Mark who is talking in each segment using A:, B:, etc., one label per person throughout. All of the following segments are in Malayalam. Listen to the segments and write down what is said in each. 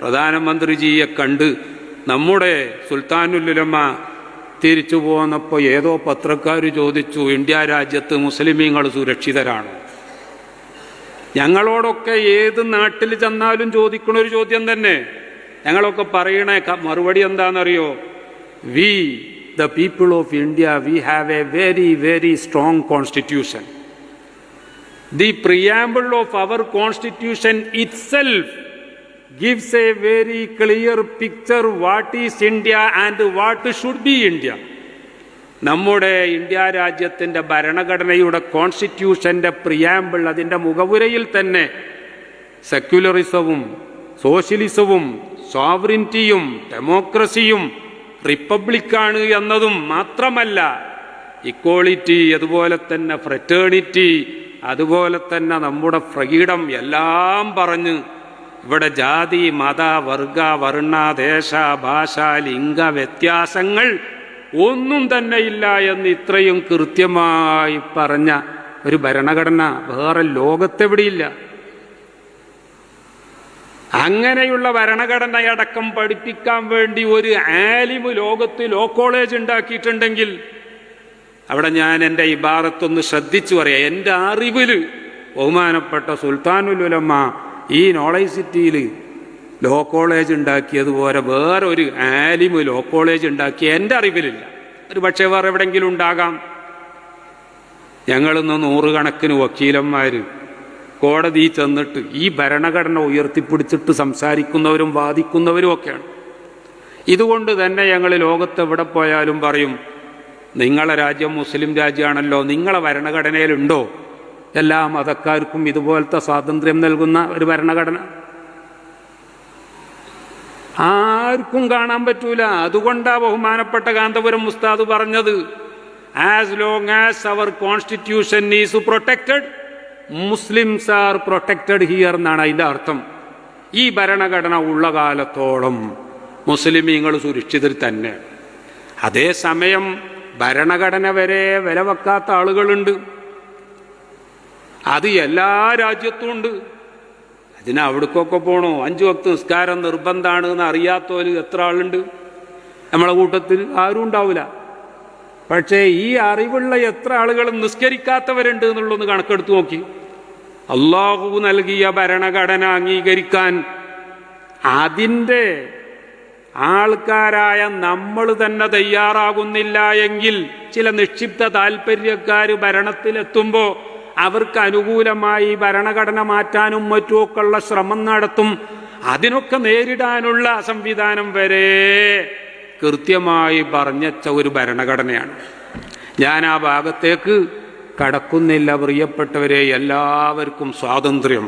A: പ്രധാനമന്ത്രിജിയെ കണ്ട് നമ്മുടെ സുൽത്താനുൽ ഉലമ തിരിച്ചു പോന്നപ്പോൾ ഏതോ പത്രക്കാർ ചോദിച്ചു, ഇന്ത്യ രാജ്യത്ത് മുസ്ലിമീങ്ങൾ സുരക്ഷിതരാണോ? ഞങ്ങളോടൊക്കെ ഏത് നാട്ടിൽ ചെന്നാലും ചോദിക്കണ ഒരു ചോദ്യം തന്നെ. ഞങ്ങളൊക്കെ പറയണ മറുപടി എന്താണെന്നറിയോ? We the people of India, we have a very very strong constitution. The preamble of our constitution itself gives a very clear picture what is India and what should be India. നമ്മുടെ ഇന്ത്യ രാജ്യത്തിൻ്റെ ഭരണഘടനയുടെ കോൺസ്റ്റിറ്റ്യൂഷൻ്റെ പ്രിയാമ്പിൾ, അതിൻ്റെ മുഖവുരയിൽ തന്നെ സെക്യുലറിസവും സോഷ്യലിസവും സോവറിൻറ്റിയും ഡെമോക്രസിയും റിപ്പബ്ലിക്കാണ് എന്നതും മാത്രമല്ല, ഇക്വാളിറ്റി, അതുപോലെ തന്നെ ഫ്രറ്റേണിറ്റി, അതുപോലെ തന്നെ നമ്മുടെ ഫ്രീഡം എല്ലാം പറഞ്ഞ് ഇവിടെ ജാതി മത വർഗ വർണ്ണ ദേശ ഭാഷ ലിംഗ വ്യത്യാസങ്ങൾ ഒന്നും തന്നെ ഇല്ല എന്ന് ഇത്രയും കൃത്യമായി പറഞ്ഞ ഒരു ഭരണഘടന വേറെ ലോകത്തെവിടെയില്ല. അങ്ങനെയുള്ള ഭരണഘടനയടക്കം പഠിപ്പിക്കാൻ വേണ്ടി ഒരു ആലിമ് ലോകത്ത് ലോ കോളേജ് ഉണ്ടാക്കിയിട്ടുണ്ടെങ്കിൽ അവിടെ ഞാൻ എൻ്റെ ഇബാറത്തൊന്ന് ശ്രദ്ധിച്ചു പറയാം. എൻ്റെ അറിവിൽ ബഹുമാനപ്പെട്ട സുൽത്താനുൽ ഉലമ ഈ നോളജ് സിറ്റിയിൽ ലോ കോളേജ് ഉണ്ടാക്കിയതുപോലെ വേറൊരു ആലിമ് ലോ കോളേജ് ഉണ്ടാക്കിയ എൻ്റെ അറിവിലില്ല. ഒരു പക്ഷേ വേറെ എവിടെയെങ്കിലും ഉണ്ടാകാം. ഞങ്ങളിന്ന് നൂറുകണക്കിന് വക്കീലന്മാർ കോടതി ചെന്നിട്ട് ഈ ഭരണഘടന ഉയർത്തിപ്പിടിച്ചിട്ട് സംസാരിക്കുന്നവരും വാദിക്കുന്നവരും ഒക്കെയാണ്. ഇതുകൊണ്ട് തന്നെ ഞങ്ങൾ ലോകത്തെവിടെ പോയാലും പറയും, നിങ്ങളെ രാജ്യം മുസ്ലിം രാജ്യമാണല്ലോ, നിങ്ങളെ ഭരണഘടനയിലുണ്ടോ എല്ലാ മതക്കാർക്കും ഇതുപോലത്തെ സ്വാതന്ത്ര്യം നൽകുന്ന ഒരു ഭരണഘടന? ആർക്കും കാണാൻ പറ്റൂല. അതുകൊണ്ടാ ബഹുമാനപ്പെട്ട കാന്തപുരം ഉസ്താദ് പറഞ്ഞത്, as long as our constitution is protected, Muslims are protected here എന്നാണ് അതിൻ്റെ അർത്ഥം. ഈ ഭരണഘടന ഉള്ള കാലത്തോളം മുസ്ലിമീങ്ങൾ സുരക്ഷിതർ തന്നെ. അതേസമയം ഭരണഘടന വരെ വില വെക്കാത്ത ആളുകളുണ്ട്. അത് എല്ലാ രാജ്യത്തും ഉണ്ട്. അതിന് അവിടേക്കൊക്കെ പോകണോ? 5 വക്ത് നിസ്കാരം നിർബന്ധമാണ് എന്ന് അറിയാത്തവര് എത്ര ആളുണ്ട് നമ്മളെ കൂട്ടത്തിൽ? ആരും ഉണ്ടാവില്ല. പക്ഷേ ഈ അറിവുള്ള എത്ര ആളുകളും നിസ്കരിക്കാത്തവരുണ്ട് എന്നുള്ളൊന്ന് കണക്കെടുത്ത് നോക്കി. അള്ളാഹു നൽകിയ ഭരണഘടന അംഗീകരിക്കാൻ അതിൻ്റെ ആൾക്കാരായ നമ്മൾ തന്നെ തയ്യാറാകുന്നില്ല എങ്കിൽ ചില നിക്ഷിപ്ത താല്പര്യക്കാർ ഭരണത്തിലെത്തുമ്പോൾ അവർക്ക് അനുകൂലമായി ഭരണഘടന മാറ്റാനും മറ്റുമൊക്കെയുള്ള ശ്രമം നടത്തും. അതിനൊക്കെ നേരിടാനുള്ള സംവിധാനം വരെ കൃത്യമായി പറഞ്ഞച്ച ഒരു ഭരണഘടനയാണ്. ഞാൻ ആ ഭാഗത്തേക്ക് കടക്കുന്നില്ല. പ്രിയപ്പെട്ടവരെ, എല്ലാവർക്കും സ്വാതന്ത്ര്യം,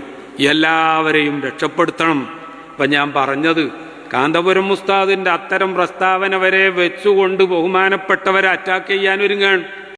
A: എല്ലാവരെയും രക്ഷപ്പെടുത്തണം. ഇപ്പം ഞാൻ പറഞ്ഞത് കാന്തപുരം ഉസ്താദിൻ്റെ അത്തരം പ്രസ്താവന വരെ വെച്ചുകൊണ്ട് ബഹുമാനപ്പെട്ടവരെ അറ്റാക്ക് ചെയ്യാൻ ഒരുങ്ങാണ്.